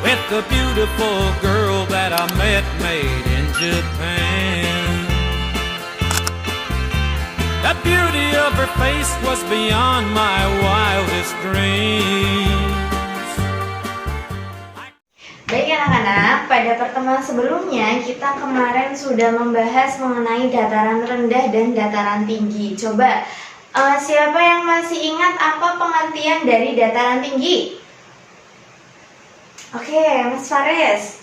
with the beautiful girl that I met made in Japan. The beauty of her face was beyond my wildest dreams. Baik anak-anak, pada pertemuan sebelumnya kita kemarin sudah membahas mengenai dataran rendah dan dataran tinggi. Coba siapa yang masih ingat apa pengertian dari dataran tinggi? Oke, Mas Faris.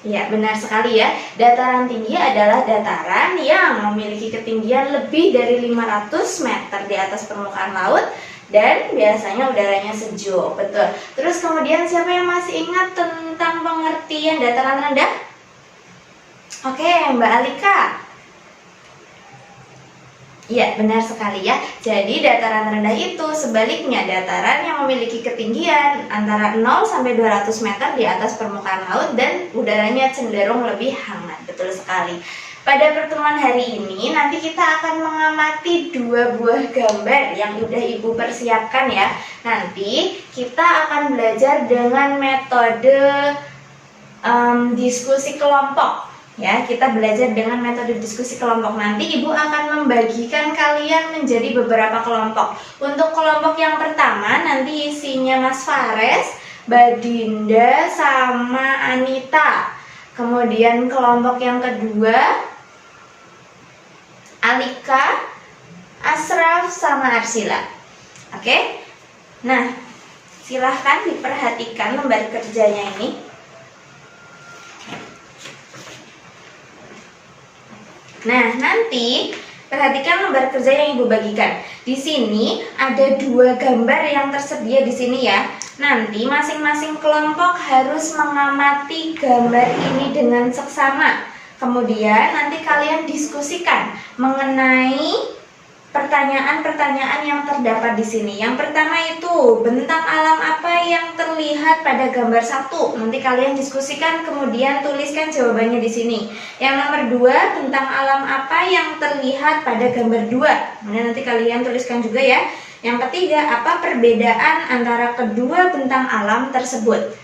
Ya, benar sekali ya. Dataran tinggi adalah dataran yang memiliki ketinggian lebih dari 500 meter di atas permukaan laut dan biasanya udaranya sejuk. Betul. Terus kemudian siapa yang masih ingat tentang pengertian dataran rendah? Oke, Mbak Alika. Ya, benar sekali ya. Jadi dataran rendah itu sebaliknya dataran yang memiliki ketinggian antara 0 sampai 200 meter di atas permukaan laut dan udaranya cenderung lebih hangat. Betul sekali. Pada pertemuan hari ini nanti kita akan mengamati dua buah gambar yang sudah Ibu persiapkan ya. Nanti kita akan belajar dengan metode diskusi kelompok. Ya, kita belajar dengan metode diskusi kelompok. Nanti Ibu akan membagikan kalian menjadi beberapa kelompok. Untuk kelompok yang pertama nanti isinya Mas Fares, Mbak Dinda, sama Anita. Kemudian kelompok yang kedua Alika, Asraf, sama Arsila. Oke? Nah, silahkan diperhatikan lembar kerjanya ini. Nah, nanti perhatikan lembar kerja yang Ibu bagikan. Di sini ada dua gambar yang tersedia di sini ya. Nanti masing-masing kelompok harus mengamati gambar ini dengan seksama. Kemudian nanti kalian diskusikan mengenai pertanyaan-pertanyaan yang terdapat di sini. Yang pertama itu, bentang alam apa yang terlihat pada gambar 1? Nanti kalian diskusikan, kemudian tuliskan jawabannya di sini. Yang nomor 2, bentang alam apa yang terlihat pada gambar 2? Kemudian nanti kalian tuliskan juga ya. Yang ketiga, apa perbedaan antara kedua bentang alam tersebut?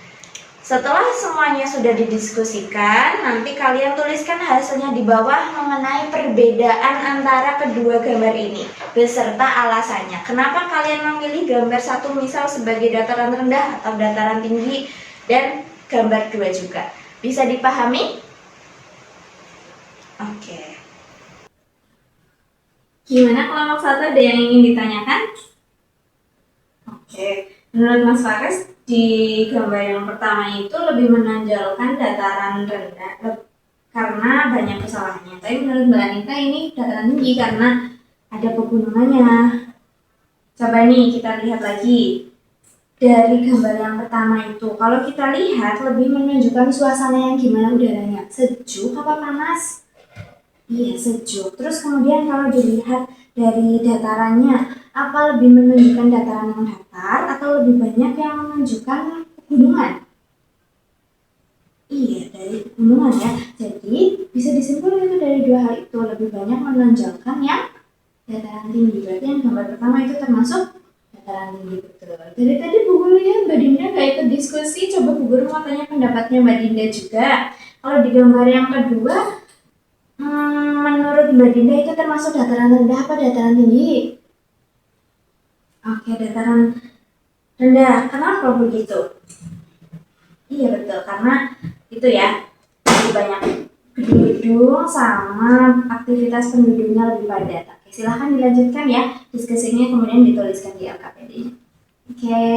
Setelah semuanya sudah didiskusikan, nanti kalian tuliskan hasilnya di bawah mengenai perbedaan antara kedua gambar ini beserta alasannya. Kenapa kalian memilih gambar 1 misal sebagai dataran rendah atau dataran tinggi dan gambar 2 juga. Bisa dipahami? Oke. Gimana kelompok 1, ada yang ingin ditanyakan? Oke. Menurut Mas Faris, di gambar yang pertama itu lebih menonjolkan dataran rendah karena banyak kesalahannya. Tapi menurut Mbak Anita ini dataran tinggi karena ada pegunungannya. Coba nih kita lihat lagi. Dari gambar yang pertama itu, kalau kita lihat lebih menunjukkan suasana yang gimana udaranya. Sejuk apa panas? Iya, sejuk. Terus kemudian kalau dilihat dari datarannya, apa lebih menunjukkan dataran yang datar atau lebih banyak yang menunjukkan pegunungan? Iya, dari pegunungan ya. Jadi bisa disimpulkan itu dari dua hal itu, lebih banyak menonjolkan yang dataran tinggi. Berarti yang gambar pertama itu termasuk dataran tinggi, betul. Dari tadi Bu Guru ya, Mbak Dinda nggak ikut diskusi. Coba Bu Guru mau tanya pendapatnya Mbak Dinda juga. Kalau di gambar yang kedua, menurut Mbak Dinda itu termasuk dataran rendah apa dataran tinggi? Oke, dataran rendah. Kenapa begitu? Iya betul, karena itu ya, lebih banyak gedung-gedung sama aktivitas penduduknya lebih padat. Oke, silahkan dilanjutkan ya diskusinya, kemudian dituliskan di LKPD. Oke.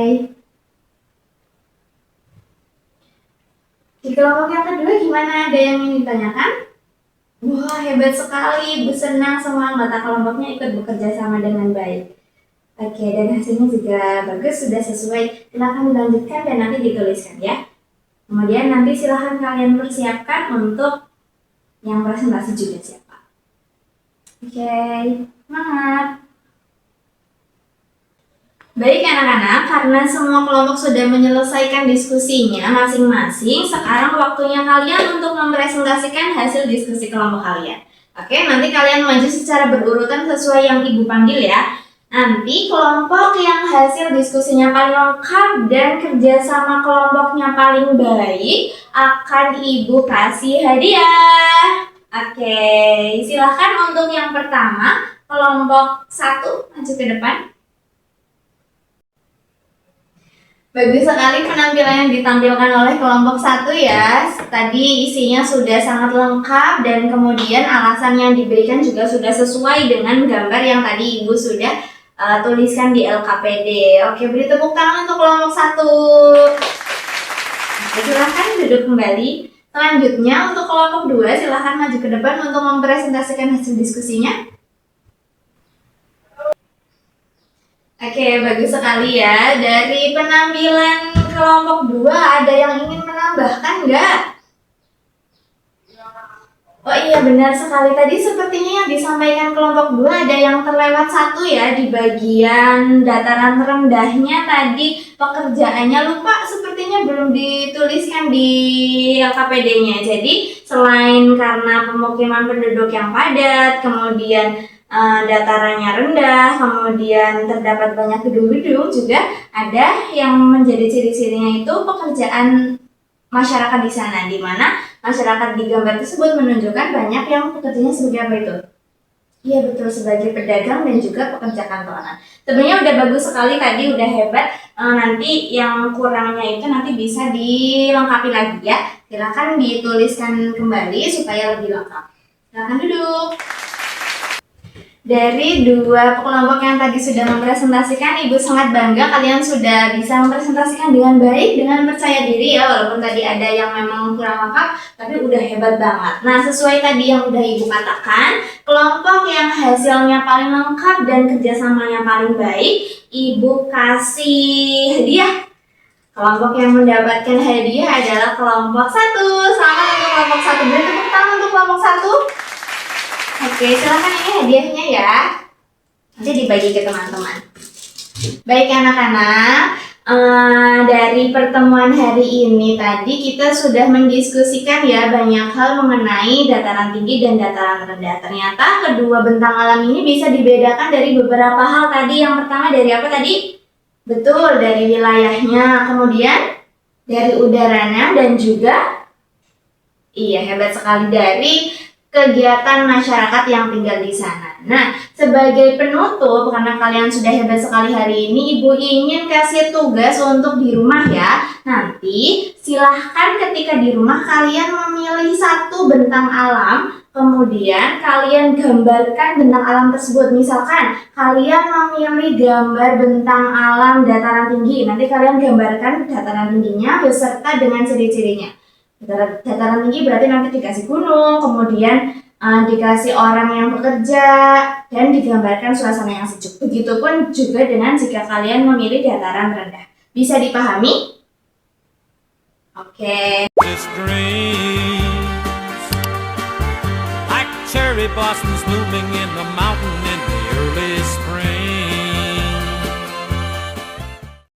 Di kelompok yang kedua gimana? Ada yang ingin ditanyakan? Wah, hebat sekali. Senang semua anggota kelompoknya ikut bekerja sama dengan baik. Oke, dan hasilnya juga bagus, sudah sesuai. Silahkan dilanjutkan dan nanti dituliskan ya. Kemudian nanti silahkan kalian persiapkan untuk yang presentasi juga siapa. Oke, semangat. Baik anak-anak, karena semua kelompok sudah menyelesaikan diskusinya masing-masing, sekarang waktunya kalian untuk mempresentasikan hasil diskusi kelompok kalian. Oke, nanti kalian maju secara berurutan sesuai yang Ibu panggil ya. Nanti kelompok yang hasil diskusinya paling lengkap dan kerjasama kelompoknya paling baik akan Ibu kasih hadiah. Oke, silahkan untuk yang pertama, kelompok 1 maju ke depan. Bagus sekali penampilan yang ditampilkan oleh kelompok 1 ya. Tadi isinya sudah sangat lengkap dan kemudian alasan yang diberikan juga sudah sesuai dengan gambar yang tadi Ibu sudah tuliskan di LKPD. Oke, beri tepuk tangan untuk kelompok 1. Oke, silahkan duduk kembali. Selanjutnya untuk kelompok 2 silahkan maju ke depan untuk mempresentasikan hasil diskusinya. Oke, bagus sekali ya. Dari penampilan kelompok 2 ada yang ingin menambahkan nggak? Oh iya, benar sekali. Tadi sepertinya yang disampaikan kelompok 2 ada yang terlewat 1 ya di bagian dataran rendahnya tadi pekerjaannya lupa sepertinya belum dituliskan di LKPD-nya. Jadi selain karena pemukiman penduduk yang padat, kemudian datarannya rendah, kemudian terdapat banyak gedung-gedung, juga ada yang menjadi ciri-cirinya itu pekerjaan masyarakat di sana, di mana masyarakat di gambar tersebut menunjukkan banyak yang pekerjaannya sebagai apa itu? Iya betul, sebagai pedagang dan juga pekerja kantoran. Sebenarnya udah bagus sekali tadi, udah hebat. Nanti yang kurangnya itu nanti bisa dilengkapi lagi ya. Silakan dituliskan kembali supaya lebih lengkap. Silakan duduk. Dari 2 kelompok yang tadi sudah mempresentasikan, Ibu sangat bangga kalian sudah bisa mempresentasikan dengan baik, dengan percaya diri ya, walaupun tadi ada yang memang kurang lengkap, tapi udah hebat banget. Nah, sesuai tadi yang udah Ibu katakan, kelompok yang hasilnya paling lengkap dan kerjasamanya paling baik, Ibu kasih hadiah. Kelompok yang mendapatkan hadiah adalah kelompok 1. Selamat untuk kelompok 1. Beri tepuk tangan untuk kelompok 1. Oke, silakan ini hadiahnya ya. Nanti dibagi ke teman-teman. Baik anak-anak, dari pertemuan hari ini tadi kita sudah mendiskusikan ya banyak hal mengenai dataran tinggi dan dataran rendah. Ternyata kedua bentang alam ini bisa dibedakan dari beberapa hal tadi. Yang pertama dari apa tadi? Betul, dari wilayahnya, kemudian dari udaranya dan juga hebat sekali dari kegiatan masyarakat yang tinggal di sana. Nah, sebagai penutup, karena kalian sudah hebat sekali hari ini, Ibu ingin kasih tugas untuk di rumah ya. Nanti silahkan ketika di rumah kalian memilih 1 bentang alam, kemudian kalian gambarkan bentang alam tersebut. Misalkan kalian memilih gambar bentang alam dataran tinggi, nanti kalian gambarkan dataran tingginya beserta dengan ciri-cirinya. Dataran tinggi berarti nanti dikasih gunung, kemudian dikasih orang yang bekerja, dan digambarkan suasana yang sejuk. Begitupun juga dengan jika kalian memilih dataran rendah. Bisa dipahami? Oke. Like cherry blossoms blooming in the mountain in the early spring.